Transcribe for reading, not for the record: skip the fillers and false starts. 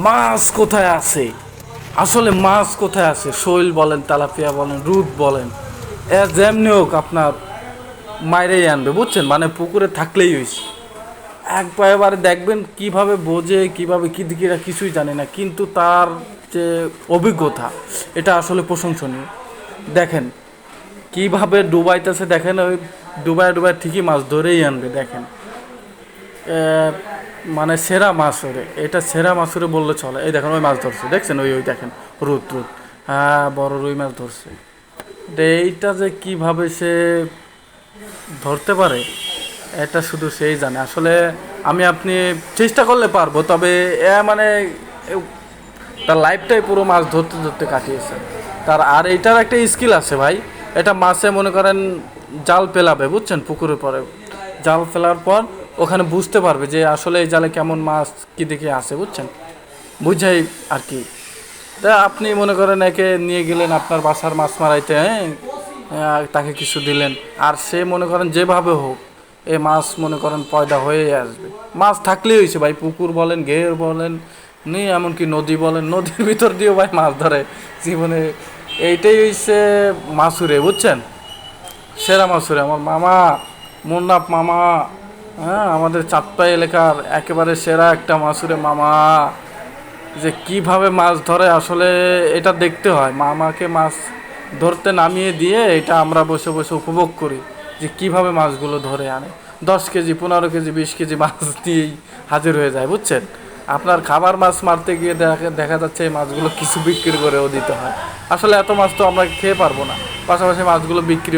মাছ কোথায় আছে, আসলে মাছ কোথায় আছে, শৈল বলেন, তেলাপিয়া বলেন, রুদ বলেন, এ যেমনি হোক আপনার মাইরেই আনবে, বুঝছেন, মানে পুকুরে থাকলেই হয়েছে। এবারে দেখবেন কিভাবে বোঝে, কিভাবে কি দিকে কিছুই জানে না, কিন্তু তার যে অভিজ্ঞতা এটা আসলে প্রশংসনীয়। দেখেন কিভাবে ডুবাইতেছে, দেখেন ওই ডুবাই ডুবাই ঠিকই মাছ ধরেই আনবে। দেখেন মানে সেরা মাছ ওরে, এটা সেরা মাছ ওরে বললে চলে। এই দেখেন ওই মাছ ধরছে, দেখছেন, ওই ওই দেখেন রুদ রুদ, হ্যাঁ বড় রুই মাছ ধরছে। এইটা যে কিভাবে সে ধরতে পারে এটা শুধু সেই জানে আসলে। আমি আপনি চেষ্টা করলে পারবো, তবে এ মানে তার লাইফটাই পুরো মাছ ধরতে ধরতে কাটিয়েছে তার। আর এইটার একটা স্কিল আছে ভাই, এটা মাছে মনে করেন জাল ফেলাবে, বুঝছেন, পুকুরের পরে জাল ফেলার পর ওখানে বুঝতে পারবে যে আসলে এই জালে কেমন মাছ কী দিকে আছে, বুঝছেন, বুঝাই আর কি। তা আপনি মনে করেন একে নিয়ে গেলেন আপনার বাসার মাছ মারাইতে, হ্যাঁ, তাকে কিছু দিলেন, আর সে মনে করেন যেভাবে হোক এ মাছ মনে করেন পয়দা হয়ে আসবে। মাছ থাকলেই হয়েছে ভাই, পুকুর বলেন, ঘের বলেন, নেই এমনকি নদী বলেন, নদীর ভিতর দিয়েও ভাই মাছ ধরে জীবনে। এইটাই হচ্ছে মাছুরে, বুঝছেন, সেরা মাছুরে আমার মামা, মুন্নাফ মামা, হ্যাঁ, আমাদের চাঁদপাই এলাকার একেবারে সেরা একটা মাছুরে মামা। যে কিভাবে মাছ ধরে আসলে এটা দেখতে হয়, মামাকে মাছ ধরতে নামিয়ে দিয়ে এটা আমরা বসে বসে উপভোগ করি যে কিভাবে মাছগুলো ধরে আনে। 10 কেজি, 15 কেজি, 20 কেজি মাছ দিয়েই হাজির হয়ে যায়, বুঝছেন। আপনার খাবার মাছ মারতে গিয়ে দেখা যাচ্ছে এই মাছগুলো কিছু বিক্রি করেও দিতে হয়। আসলে এত মাছ তো আমরা খেয়ে পারবো না, পাশাপাশি মাছগুলো বিক্রি